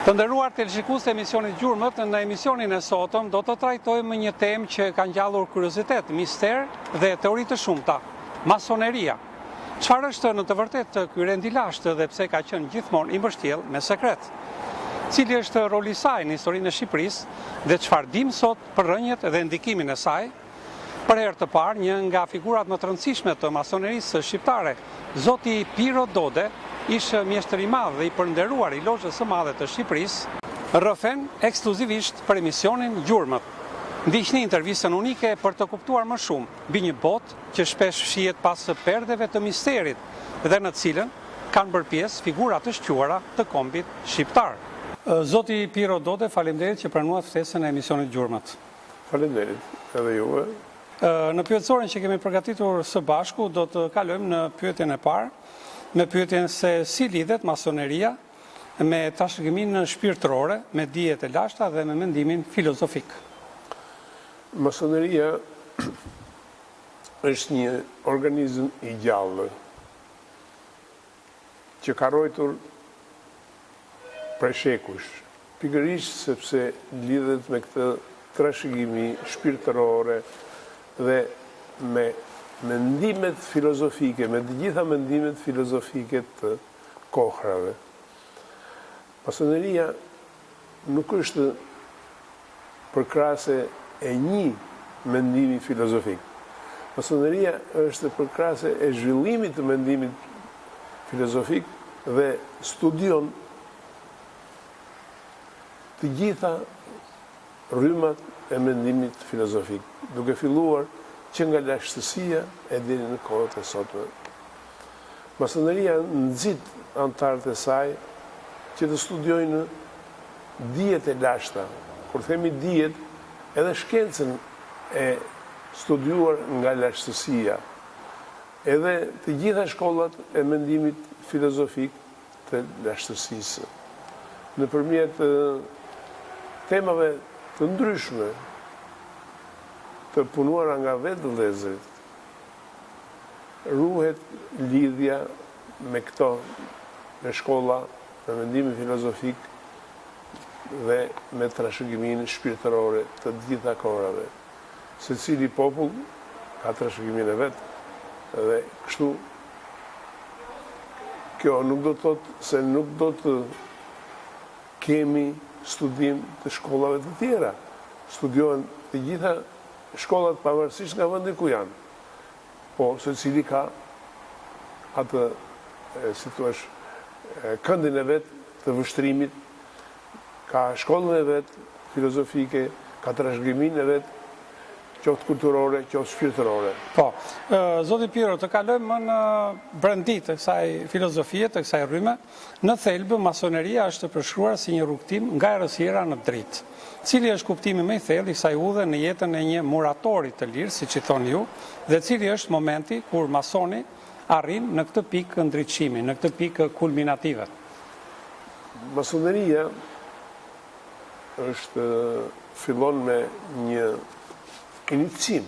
Të nderuar televizionistë e emisionit Gjurmët, në emisionin e sotëm do të trajtojmë një temë që ka ngjallur kuriozitet, mister dhe teori të shumta, masoneria. Çfarë është në të vërtetë ky rend i lashtë dhe pse ka qenë gjithmonë i mbështjell me sekret? Cili është roli i saj në historinë e Shqipërisë dhe çfarë dim sot për rrënjët dhe ndikimin e saj? Për herë të parë, një nga figurat më të rëndësishme të masonerisë shqiptare, zoti Piro Dode, ishte mjeshtër i madh dhe i përnderuar i Lozhës së Madhe të Shqipërisë, rrëfen ekskluzivisht për emisionin Gjurmët. Ndiqni intervistën unike për të kuptuar më shumë mbi një botë që shpesh fshihet pas perdeve të misterit dhe në të cilën kanë bërë pjesë figura të shquara të kombit shqiptar. Zoti Piro Dode, faleminderit që pranuat ftesën e emisionit Gjurmët. Faleminderit edhe juve. Në pyetësorin që kemi përgatitur së bashku, do të kalojmë në pyetjen e parë, me pyetjen se si lidhet masoneria me trashëgiminë shpirtërore, me dijet e lashta dhe me mendimin filozofik. Masoneria është një organizëm i gjallë që ka rojtur prej shekush, pikërisht sepse lidhet me këtë trashëgimi shpirtërore dhe me mendimet filozofike, me të gjitha mendimet filozofike të kohrave. Masoneria nuk është përkrahase e një mendimi filozofik. Masoneria është përkrahase e zhvillimit të mendimit filozofik dhe studion të gjitha rrymat e mendimit filozofik, duke filluar që nga lashtësia e deri në kohët e sotme. Masoneria nxit antarët e saj që të studiojnë dijet e lashta. Kur themi dijet, edhe shkencën e studiuar nga lashtësia, edhe të gjitha shkollat e mendimit filozofik të lashtësisë. Nëpërmjet temave të ndryshme, të punuara nga vetë vëllezërit, ruhet lidhja me këto, me shkolla, me mendimin filozofik dhe me trashëgiminë shpirtërore të gjitha kohrave. Secili popull ka trashëgiminë e vet dhe kështu kjo nuk do të thotë se nuk do të kemi studim të shkollave të tjera. Studiohen të gjitha shkollat pavarësisht nga vendi ku janë, po secili ka atë, si thua, këndin e vet të vështrimit, ka shkollën e vet filozofike, ka trashëgiminë e vet, qoftë kulturore, qoftë shpirtërore. Po, zoti Piro, të kalojmë më në brendit të kësaj filozofie, të kësaj rryme. Në thelbë, masoneria është përshkruar si një rrugtim nga errësira në dritë. Cili është kuptimi më i thellë i kësaj udhe në jetën e një muratori të lirë, siç i thoni ju, dhe cili është momenti kur masoni arrin në këtë pikë ndriçimi, në këtë pikë kulminative? Masoneria fillon me një inicim,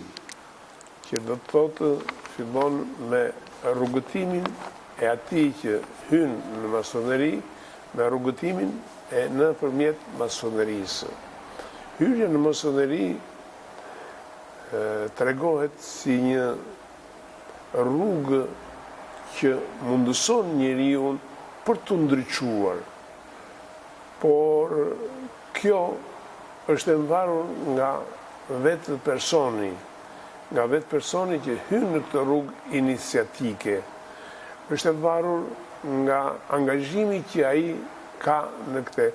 që do të thotë fillon me rrugëtimin e atij që hyn në masoneri, me rrugëtimin e nëpërmjet masonerisë. Hyrja në masoneri tregohet si një rrugë që mundëson njeriu për të ndriçuar. Por kjo është e mbarur nga vetë personi, që hyn në këtë rrugë iniciatike. Është e mbarur nga angazhimi që ai ka në këtë.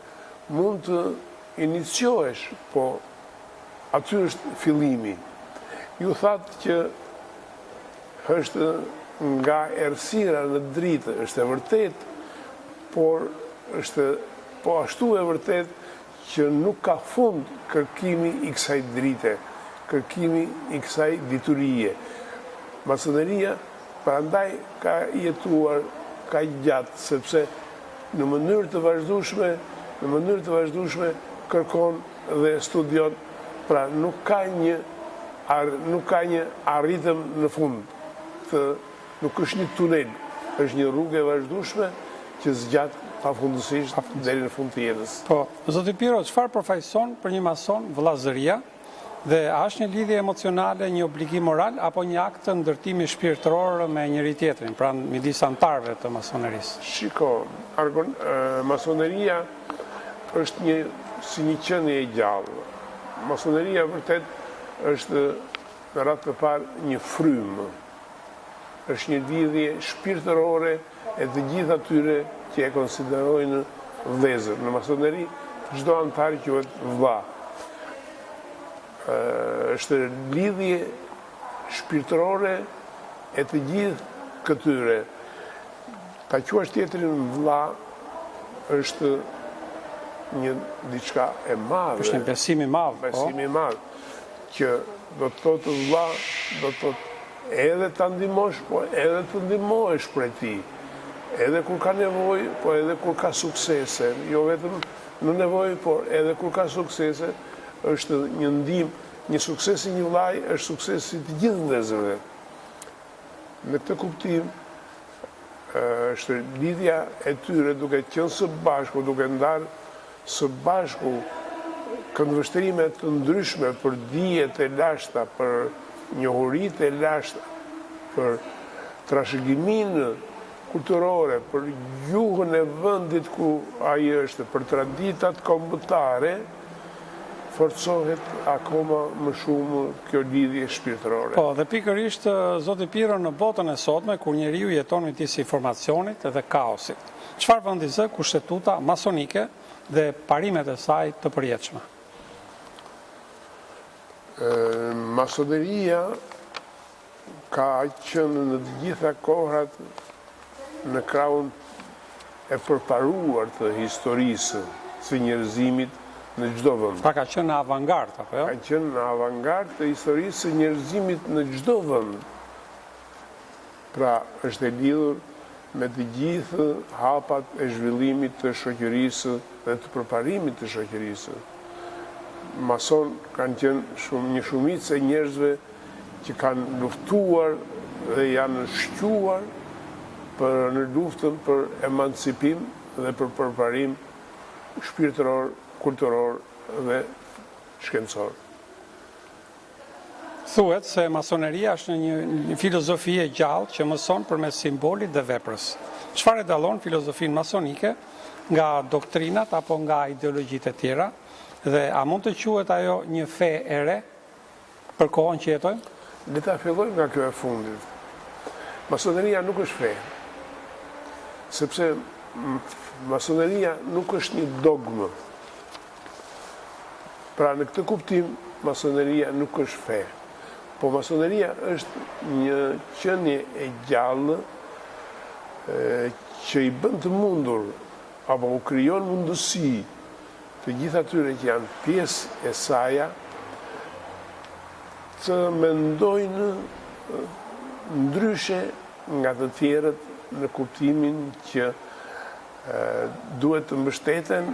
Mund të iniciohesh, po aty është fillimi. Ju thatë që është nga errësira në dritë, është e vërtet, por ashtu e vërtet që nuk ka fund kërkimi i kësaj drite, kërkimi i kësaj diturie. Masoneria prandaj ka jetuar ka gjatë, sepse në mënyrë të vazhdueshme kërkon dhe studion, pra nuk ka një arritëm në fund, nuk është një tunel, është një rrugë e vazhdueshme që zgjat pafundësisht deri në fund të jetës. Po, zoti Piro, çfarë përfaqëson për një mason vëllazëria dhe a është një lidhje emocionale, një obligim moral apo një akt të ndërtimi shpirtëror me njëri tjetrin, pra midis antarëve të masonerisë? Shiko, masoneria është si një qenie e gjallë. Masoneria vërtet është në radhë të parë një frymë. Është një lidhje shpirtërore e të gjithë atyre që e konsiderojnë vëllezër. Në masoneri çdo antar quhet vëlla. Është lidhje shpirtërore e të gjithë këtyre. Ta quash tjetrin vëlla është një diçka e madhe. Është një besim i madh. Besim i madh që do të thotë vëlla, do të thotë edhe ta ndihmosh, po edhe të ndihmohesh prej tij. Edhe kur ka nevojë, po edhe kur ka suksese, jo vetëm në nevojë, por edhe kur ka suksese, është një ndihmë, një sukses i një vllai është suksesi i të gjithë vëllezërve. Në këtë kuptim është lidhja e tyre duke qenë së bashku, duke ndarë së bashku këndvështrime të ndryshme për dijet e lashta, për njohuritë e lashta, për trashëgiminë kulturore, për gjuhën e vendit ku ai është, për traditat kombëtare, forcohet akoma më shumë kjo lidhje shpirtërore. Po, dhe pikërisht zoti Piro në botën e sotme kur njeriu jeton midis informacionit dhe kaosit. Çfarë vendi zë kushtetuta masonike dhe parimet e saj të përjetshme? Masoneria ka qenë në të gjitha kohrat në krahun e përparuar të historisë së njerëzimit në çdo vend. Pra ka qenë në avangard, apo jo? Ka qenë në avangard të historisë së njerëzimit në çdo vend. Pra është e lidhur me të gjithë hapat e zhvillimit të shoqërisë dhe të përparimit të shoqërisë. Mason kanë qenë një shumicë e njerëzve që kanë luftuar dhe janë shquar në luftën për emancipim dhe për përparim shpirtëror, kulturor dhe shkencor. Thuhet se masoneria është një filozofi e gjallë që mëson përmes simbolit dhe veprës. Çfarë e dallon filozofinë masonike nga doktrinat apo nga ideologjitë e tjera? Dhe a mund të quhet ajo një fe e re për kohën që jetojmë? Le ta fillojmë nga kjo e fundit. Masoneria nuk është fe. Sepse masoneria nuk është një dogmë. Pra në këtë kuptim, masoneria nuk është fe. Po masoneria është një qenie e gjallë që i bën të mundur apo u krijon mundësi të gjithë atyre që janë pjesë e saja të mendojnë ndryshe nga të tjerët në kuptimin që duhet të mbështeten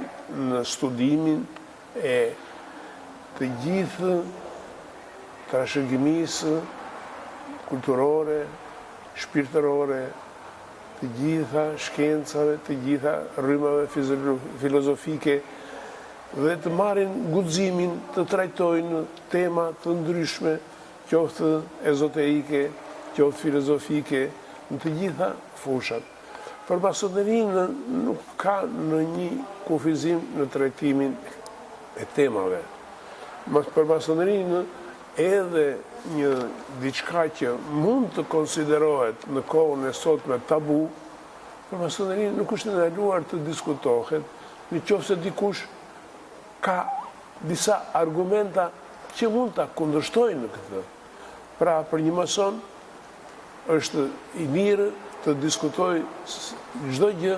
në studimin e të gjithë trashëgimisë kulturore, shpirtërore, të gjitha shkencave, të gjitha rrymave filozofike dhe të marrin guximin të trajtojnë tema të ndryshme, qoftë ezoterike, qoftë filozofike, në të gjitha fushat. Për masonerinë nuk ka në një kufizim në trajtimin e temave. Për masonerinë edhe një diçka që mund të konsiderohet në kohën e sotme tabu, për masonerinë nuk është ndaluar të diskutohet, nëse dikush ka disa argumenta që mund ta kundërshtojnë këtë. Pra për një mason është i mirë të diskutoj çdo gjë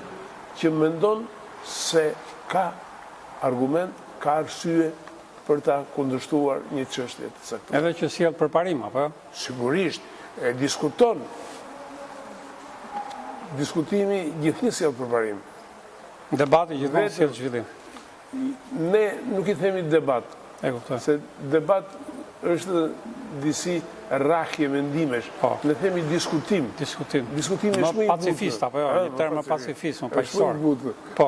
që mendon se ka argument, ka arsye për ta kundërshtuar një çështje të caktuar. Edhe që sjell përparim, apo? Sigurisht, e diskuton. Diskutimi gjithnjë sjell përparim. Debati gjithmonë sjell zhvillim. Ne nuk i themi debat. E kuptoj. Se debat është disi rrahje mendimesh, ne themi diskutim. Diskutimi është më i pacifist, apo jo, një term pacifist, më paqësor. Po,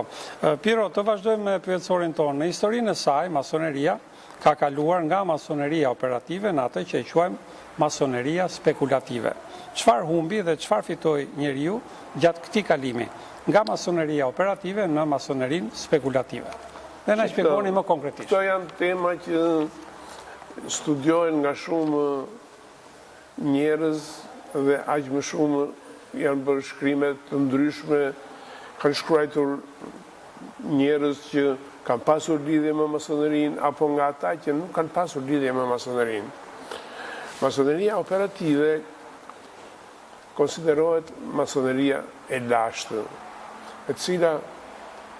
Piro, të vazhdojmë me pyetësorin tonë. Në historinë e saj, masoneria ka kaluar nga masoneria operative në atë që e quajmë masoneria spekulative. Çfarë humbi dhe çfarë fitoi njeriu gjatë këtij kalimi nga masoneria operative në masonerinë spekulative? Dhe na shpjegoni më konkretisht. Këto janë tema që studiohen nga shumë njerëz dhe aq më shumë janë bërë shkrime të ndryshme, kanë shkruar njerëz që kanë pasur lidhje me masonerinë apo nga ata që nuk kanë pasur lidhje me masonerinë. Masoneria operative konsiderohet masoneria e lashtë, e cila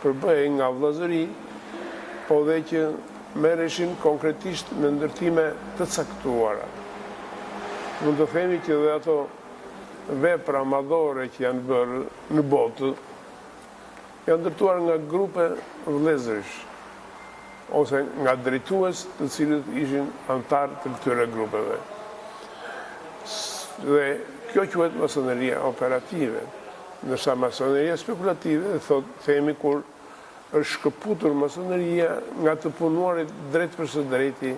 përbëhej nga vëllazëri, po dhe që merreshin konkretisht me ndërtime të caktuara. Mund të themi që dhe ato vepra madhore që janë bërë në botë janë ndërtuar nga grupe vëllezërsh ose nga drejtues të cilët ishin antarë të këtyre grupeve. Dhe kjo quhet masoneria operative, ndërsa masoneria spekulative themi kur është shkëputur masoneria nga të punuarit drejt për së drejti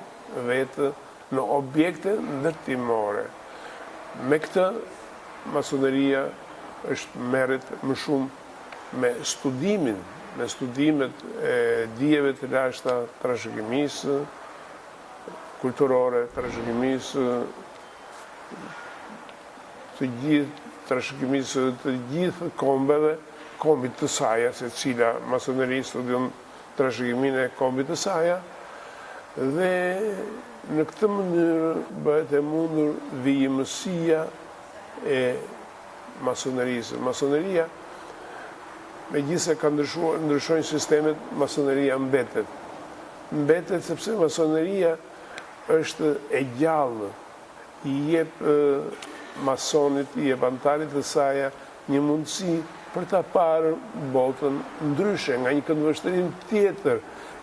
vetë në objekte ndërtimore. Me këtë, masoneria është merret më shumë me studimin, me studimet e dijeve të lashta trashëgimisë kulturore, trashëgimisë të gjithë trashëgimisë të gjithë kombeve, kombit të saja, se cila masoneri studion trashëgiminë e kombit të saja, dhe në këtë mënyrë bëhet e mundur vijimësia e masonerisë. Masoneria, megjithëse ka ndryshojnë sistemet, masoneria mbetet. Mbetet sepse masoneria është e gjallë, i jep masonit, i jep antarit të saja një mundësi për ta parë botën ndryshe, nga një këndvështrim tjetër,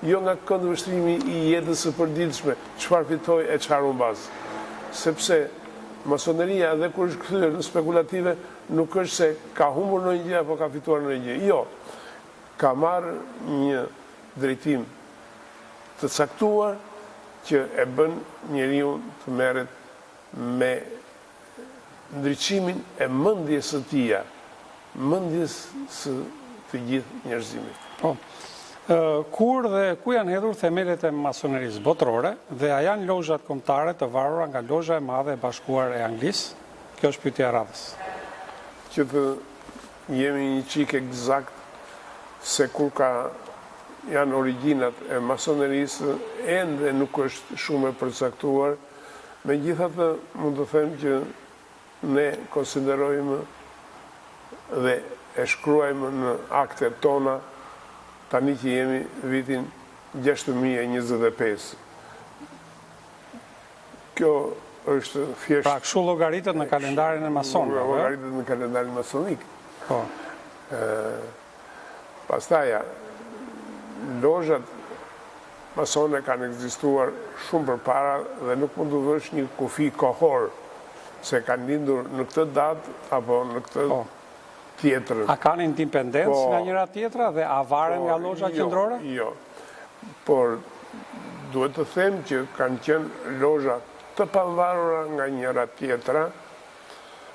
jo nga këndvështrimi i jetës së përditshme, çfarë fitoi e çfarë humbas. Sepse masoneria edhe kur është kthyer në spekulative, nuk është se ka humbur ndonjë gjë apo ka fituar ndonjë gjë. Jo, ka marrë një drejtim të caktuar që e bën njeriu të merret me ndriçimin e mendjes së tij, mendjes së të gjithë njerëzimit. Po. Kur dhe ku janë hedhur themelet e masonerisë botërore dhe a janë lozhat kombëtare të varura nga Lozha e Madhe e Bashkuar e Anglisë? Kjo është pyetja e radhës. Që të jemi një çik eksakt se kur janë origjinat e masonerisë, ende nuk është shumë e përcaktuar. Megjithatë, mund të them që ne konsiderojmë dhe e shkruajmë në aktet tona tani që jemi vitin 6025. Kjo është thjesht... Pra kështu llogaritet në kalendarin e masonëve. Llogaritet në kalendarin masonik. Po. Pastaj, lozhat masone kanë ekzistuar shumë përpara dhe nuk mund të vësh një kufi kohor se kanë lindur në këtë datë apo në këtë tjetër. A kanë independencë nga njëra tjetra dhe a varen nga lozha qendrore? Jo. Por duhet të them që kanë qenë lozha të pavarura nga njëra tjetra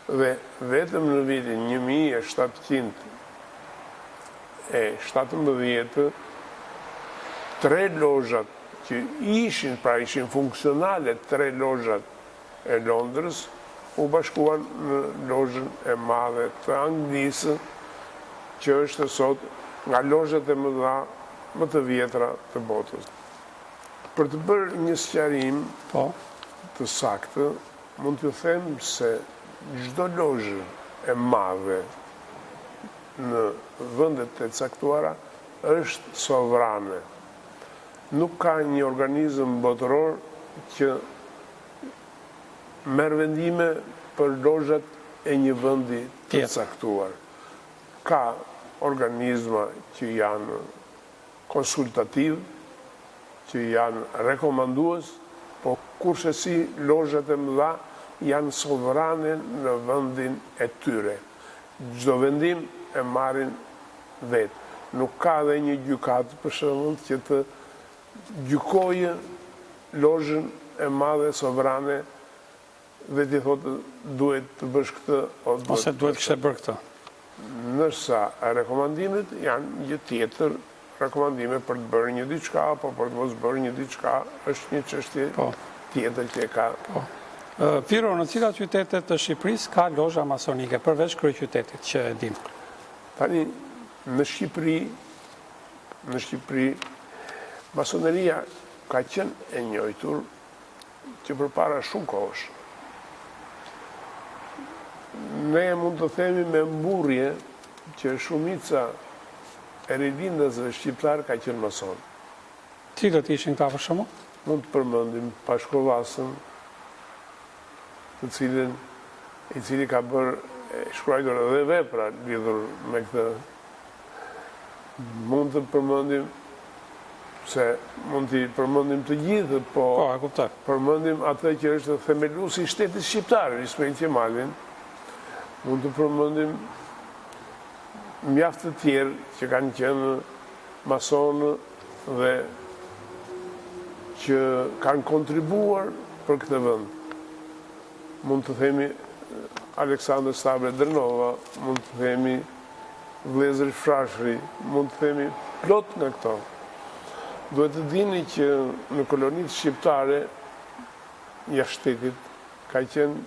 dhe vetëm në vitin 1717 tre lozhat që ishin funksionale, tre lozhat e Londrës, u bashkuan në Lozhën e Madhe të Anglisë, që është sot nga lozhat e mëdha më të vjetra të botës. Për të bërë një sqarim të saktë, mund të them se çdo lozhë e madhe në vendet e caktuara është sovrane. Nuk ka një organizëm botëror që merr vendime për lozhat e një vendi të caktuar. Ka organizma që janë konsultativ, që janë rekomandues, po kurse si lozhat e mëdha janë sovrane në vendin e tyre. Çdo vendim e marrin vetë. Nuk ka dhe një gjykat për shembull që të gjykojë lozhën e madhe sovrane dhe ti thotë duhet të bësh këtë ose duhet kishte bërë këtë. Nërsa rekomandimet janë një tjetër, rekomandime për të bërë një diçka apo për të mos bërë një diçka është një çështje tjetër që e ka. Piro, në cilat qytete të Shqipërisë ka lozha masonike përveç kryeqytetit që e dim? Tani në Shqipëri masoneria ka qenë e njohur që përpara shumë kohësh. Ne mund të themi me mburrje që shumica e rilindësve shqiptar ka qenë mason. Cilët ishin këta për shembull? Mund të përmendim Pashkovasën, i cili ka shkruar edhe vepra lidhur me këtë. Mund të përmendim se mund t'i përmendim të gjithë, po e kuptoj. Përmendim atë që është themeluesi i shtetit shqiptar, Ismail Qemalin. Mund të përmendim mjaft të tjerë që kanë qenë masonë dhe që kanë kontribuar për këtë vend. Mund të themi Aleksandr Stavre Drenova, mund të themi Vlezër Frashëri, mund të themi plot nga këto. Duhet të dini që në kolonitë shqiptare jashtë shtetit ka qenë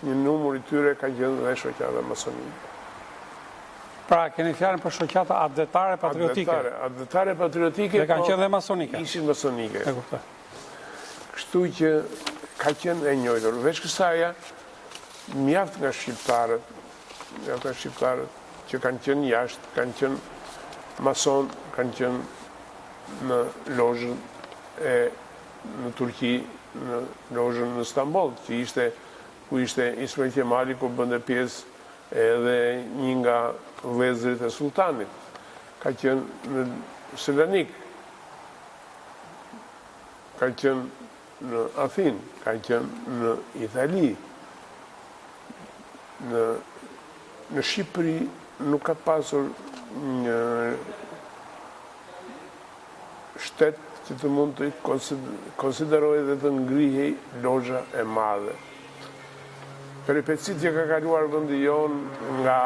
një numër i tyre ka qenë dhe shoqata masonike. Pra, keni fjalën për shoqata adetare patriotike. Adetare patriotike. Dhe kanë qenë dhe masonike. Ishin masonike. E kuptoj. Kështu që ka qenë e njohur. Veç kësaja, mjaft nga shqiptarët që kanë qenë jashtë, kanë qenë mason, kanë qenë në lozhën në Turqi, në lozhën në Stamboll, ku ishte Ismail Qemali, ku bënde pjesë edhe një nga vëllezërit e sultanit. Ka qenë në Selanik, ka qenë në Athin, ka qenë në Itali. Në Shqipëri nuk ka pasur një shtet që të mund të konsiderojë dhe të ngrihej lozha e madhe. Peripecit që ka kaluar vendi jonë nga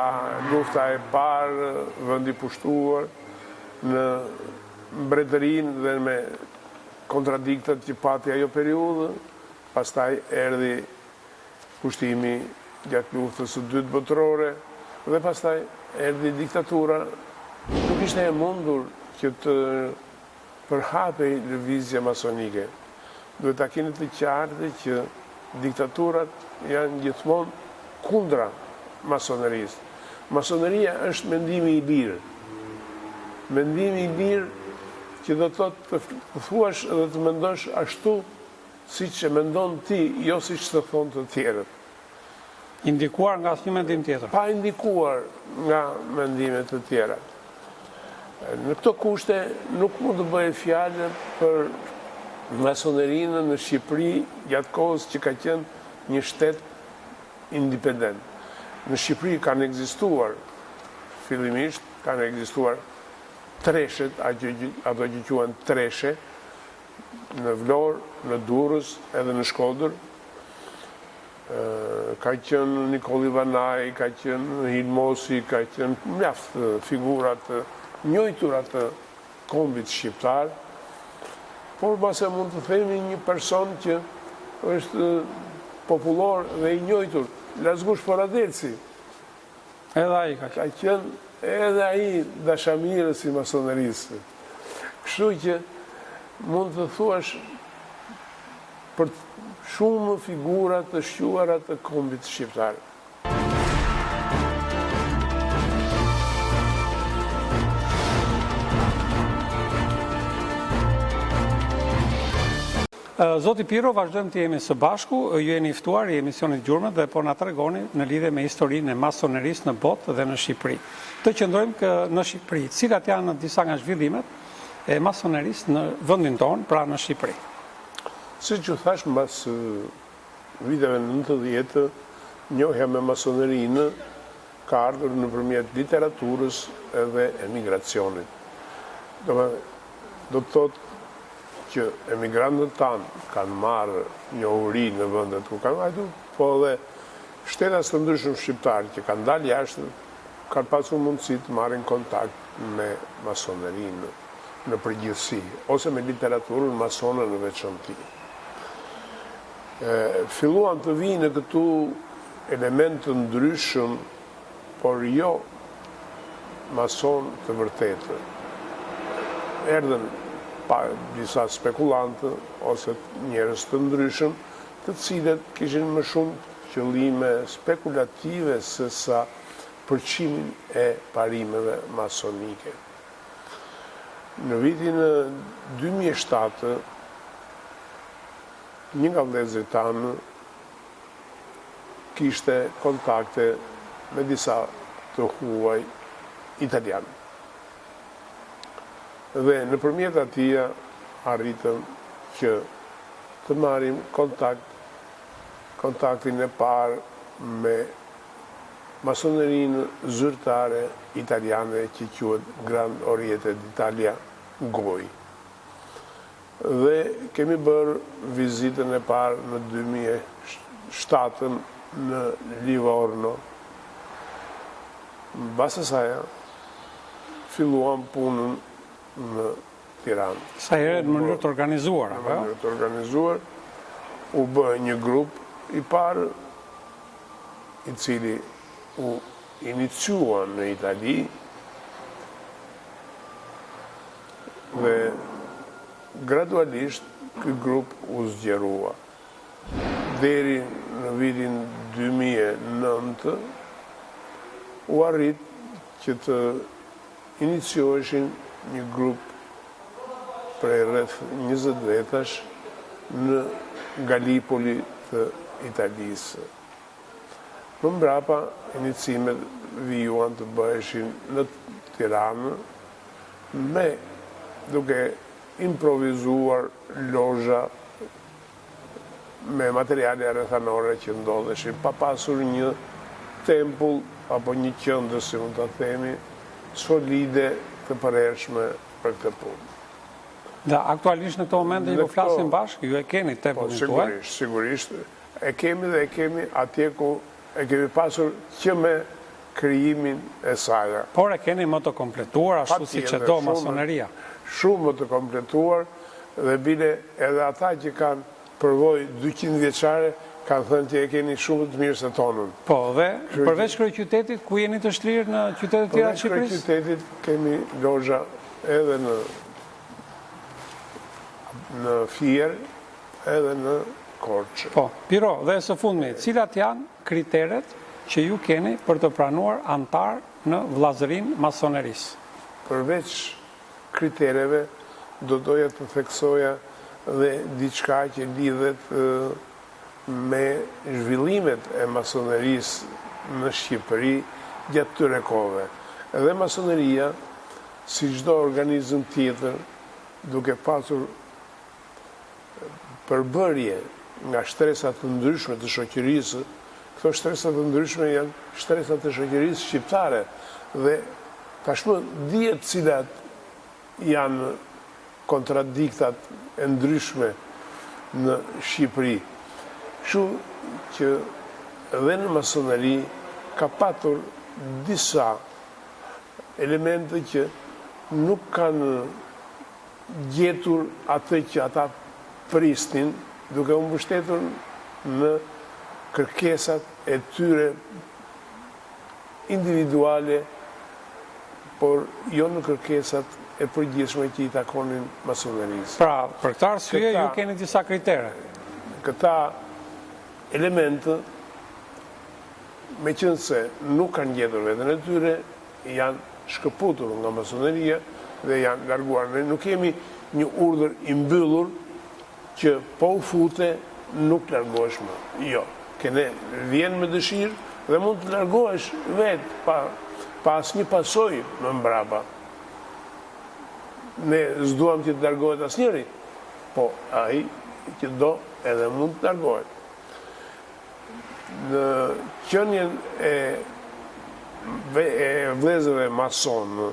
lufta e parë, vendi pushtuar, në mbretërinë dhe me kontradiktat që pati ajo periudhë, pastaj erdhi pushtimi gjatë luftës së dytë botërore dhe pastaj erdhi diktatura. Nuk ishte e mundur që të përhapej lëvizja masonike. Duhet ta keni të qartë që diktaturat janë gjithmonë kundra masonerisë. Masoneria është mendimi i lirë. Mendimi i lirë që do të thotë të thuash dhe të mendosh ashtu siç e mendon ti, jo siç të thonë të tjerët. Indikuar nga asnjë mendim tjetër. Pa indikuar nga mendimet të tjera. Në këto kushte nuk mund të bëhet fjalë për masonerinë në Shqipëri gjatë kohës që ka qenë një shtet independent. Në Shqipëri kanë ekzistuar, fillimisht kanë ekzistuar treshet, ato që quhen treshe, në Vlorë, në Durrës, edhe në Shkodër. Ka qenë Nikoli Vanaj, ka qenë Hilmosi, ka qenë mjaft figurat njohura të kombit shqiptar, por base mund të themi një person që është popullor dhe i njohur, Lazgush Poradelci. Edhe ai ka qenë edhe ai dashamirës i masonerisë. Kështu që mund të thuash për shumë figura të shquara të kombit shqiptar. Zoti Piro, vazhdojmë të jemi së bashku, ju jeni ftuar i emisionit Gjurmët dhe po na tregoni në lidhje me historinë e masonerisë në botë dhe në Shqipëri. Të qëndrojmë në Shqipëri, cilat janë disa nga zhvillimet e masonerisë në vendin tonë, pra në Shqipëri. Si që thash, mbas viteve 90, njohja me masonerinë ka ardhur nëpërmjet literaturës edhe emigracionit. Do të thotë që emigrantët tanë kanë marrë njohuri në vendet ku kanë vajtur, po edhe shtetas të ndryshëm shqiptarë që kanë dalë jashtë kanë pasur mundësi të marrin kontakt me masonerinë në përgjithësi, ose me literaturën masone në veçanti. Filluan të vinë këtu elementë të ndryshëm, por jo mason të vërtetë. Erdhen pa disa spekulantë ose njerëz të ndryshëm, të cilët kishin më shumë qëllime spekulative se sa përqimin e parimeve masonike. Në vitin 2007, një nga vëllezërit tanë kishte kontakte me disa të huaj italian. Dhe nëpërmjet atij arritëm që të marrim kontaktin e parë me masonerinë zyrtare italiane që quhet Grand Oriente d'Italia GOI. Dhe kemi bërë vizitën e parë në 2007 në Livorno. Mbas asaj filluam punën në Tiranë. Sa herë në mënyrë të organizuar, apo? Në mënyrë të organizuar, u bë një grup i parë i cili u iniciua në Itali dhe gradualisht ky grup u zgjerua. Deri në vitin 2009 u arrit që të inicioheshin një grup prej rreth 20 vetash në Galipoli të Italisë. Më mbrapa, inicimet vijuan të bëheshin në Tiranë me duke improvizuar lozha me materiale rrethanore që ndodheshin, pa pasur një tempull apo një qendër, si mund ta themi, solide të përhershme për këtë punë. Dhe aktualisht në këto momente ju flasim bashkë, ju e keni tempullin tuaj? Sigurisht, e kemi dhe e kemi atje ku e kemi pasur që me krijimin e saj. Por e keni më të kompletuar ashtu siç e do masoneria. Shumë më të kompletuar dhe bile edhe ata që kanë përvojë 200 vjeçare kanë thënë që e keni shumë të mirë se tonën. Po, dhe përveç kryeqytetit, ku jeni të shtrirë në qytete të tjera të Shqipërisë? Përveç kryeqytetit kemi lozha edhe në Fier, edhe në Korçë. Po, Piro, dhe së fundmi, cilat janë kriteret që ju keni për të pranuar antar në vllazërinë masonerisë? Përveç kritereve, do doja të theksoja dhe diçka që lidhet me zhvillimet e masonerisë në Shqipëri gjatë këtyre kohëve. Edhe masoneria, si çdo organizëm tjetër, duke pasur përbërje nga shtresat të ndryshme të shoqërisë, këto shtresat të ndryshme janë shtresat të shoqërisë shqiptare dhe tashmë dihet cilat janë kontradiktat e ndryshme në Shqipëri. Kështu që edhe në masoneri ka patur disa elemente që nuk kanë gjetur atë që ata prisnin, duke u mbështetur në kërkesat e tyre individuale, por jo në kërkesat e përgjithshme që i takonin masonerisë. Pra, për këtë arsye ju keni disa kritere. Këta elementë, me qenë se nuk kanë gjetur veten e tyre, janë shkëputur nga masoneria dhe janë larguar. Ne nuk kemi një urdhër i mbyllur që po u fute nuk largohesh më. Jo, kene vjen me dëshirë dhe mund të largohesh vetë pa asnjë pasojë më mbrapa. Ne s'duam që të largohet asnjëri, po ai që do edhe mund të largohet. Në qenien e vëllezërve masonë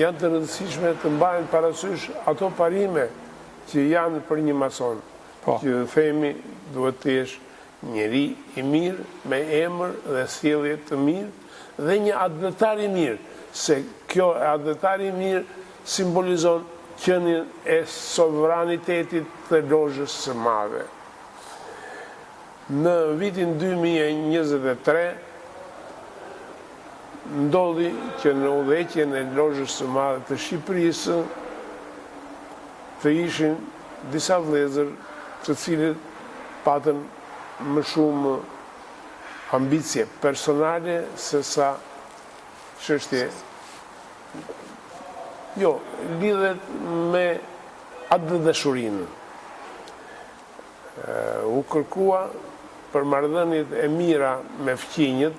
janë të rëndësishme të mbajnë parasysh ato parime që janë për një mason, që themi duhet të jesh njeri i mirë me emër dhe sjellje të mirë dhe një adhëtar i mirë, se kjo adhëtar i mirë simbolizon qenien e sovranitetit të lozhës së madhe. Në vitin 2023 ndodhi që në udhëheqjen e lozhës së madhe të Shqipërisë të ishin disa vëllezër të cilët patën më shumë ambicie personale se sa çështje. Jo, lidhet me atë dashurinë. U kërkua për marrëdhëniet e mira me fqinjët,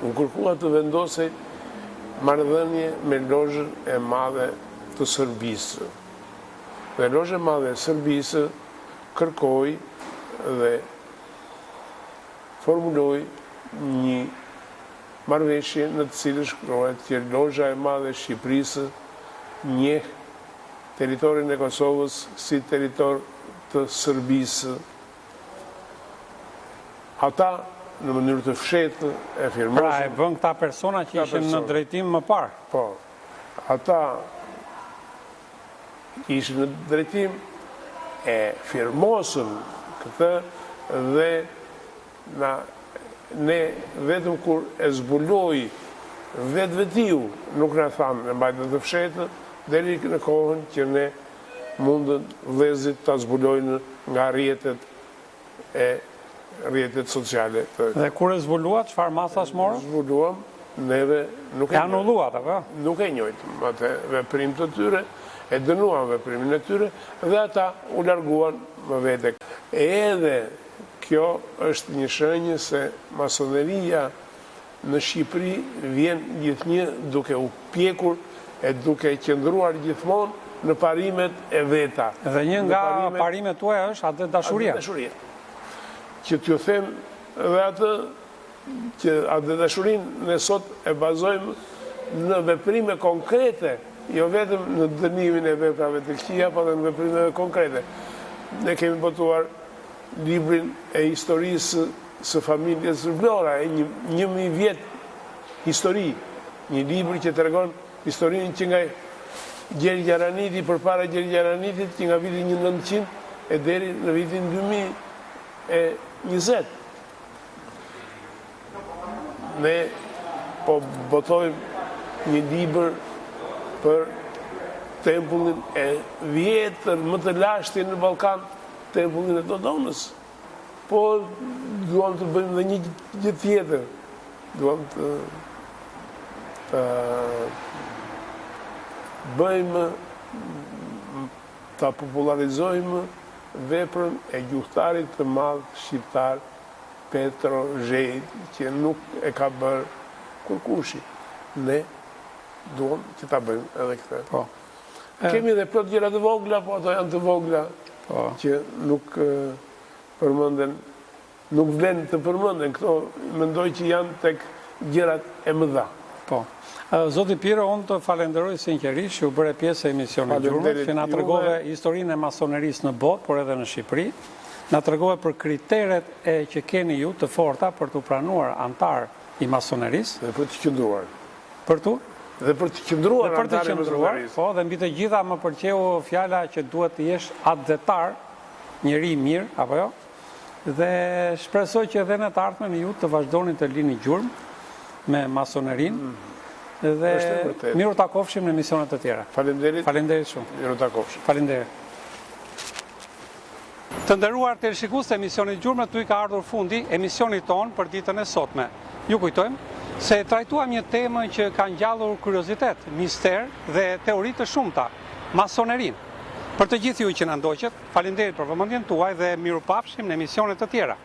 u kërkua të vendosej marrëdhënie me lozhën e madhe të Serbisë. Dhe lozhë e madhe e Serbisë kërkoi dhe formuloi një marrëveshje në të cilën shkruhet që lozha e madhe e Shqipërisë njeh territorin e Kosovës si territor të Serbisë. Ata në mënyrë të fshehtë e firmosën. Pra e bën këta persona që ishin në drejtim më parë. Po. Ata ishin në drejtim e firmosën këtë dhe ne vetëm kur e zbuloi vetiu, nuk na thanë në mbajtje të fshehtë, deri në kohën që ne mundën vëllezërit ta zbulojnë nga rrjetet sociale. Dhe kur e zbuluat, çfarë masash morën? Zbuluam, neve nuk e anulluat, apo? Nuk e njojtëm atë veprim të tyre, e dënuan veprimin e tyre dhe ata u larguan më vete. Edhe kjo është një shenjë se masoneria në Shqipëri vjen gjithnjë duke u pjekur e duke qëndruar gjithmonë në parimet e veta. Dhe një nga parimet tuaja është atë dashuria. Që t'ju them dhe atë që atë dashurinë ne sot e bazojmë në veprime konkrete, jo vetëm në dënimin e veprave të këqija, por edhe në veprime konkrete. Ne kemi botuar librin e historisë së familjes Vlora, e 1000 vjet histori, një libër që tregon historinë që nga Gjeri Gjaraniti përpara Gjeri Gjaranitit, që nga vitin 1900 e deri në vitin 2020. Ne po botojmë një libër për tempullin e vjetër më të lashtin në Ballkan, tempullin e Dodonës. Po duam të bëjmë dhe një gjë tjetër. Duam të bëjmë, ta popularizojmë veprën e gjuhtarit të madh shqiptar Petro Zhej, që nuk e ka bërë kurkushi. Ne duam që ta bëjmë edhe këtë. Po. Kemi dhe plot gjëra të vogla, po ato janë të vogla që nuk përmenden, nuk vlen të përmenden. Këto mendoj që janë tek gjërat e mëdha. Po. Zoti Piro, unë të falenderoj sinqerisht që u bëre pjesë e emisionit Gjurmët, që na tregove historinë e masonerisë në botë, por edhe në Shqipëri. Na tregove për kriteret që keni ju të forta për të pranuar antar i masonerisë. Dhe për të qëndruar. Për tu? Dhe për të qëndruar antar i masonerisë. Po, dhe mbi të gjitha më pëlqeu fjala që duhet të jesh adhëtar, njeri mirë, apo jo? Dhe shpresoj që edhe në të ardhmen ju të vazhdoni të lini gjurmë me masonerinë. Dhe miru takofshim në emisionet të tjera. Faleminderit. Faleminderit shumë. Miru takofshim. Faleminderit. Të nderuar teleshikues të emisionit Gjurmët, tu i ka ardhur fundi emisionit ton për ditën e sotme. Ju kujtojmë se trajtuam një temë që ka ngjallur kuriozitet, mister dhe teori të shumta, masonerinë. Për të gjithë ju që na ndoqët, faleminderit për vëmendjen tuaj dhe mirupafshim në emisionet të tjera.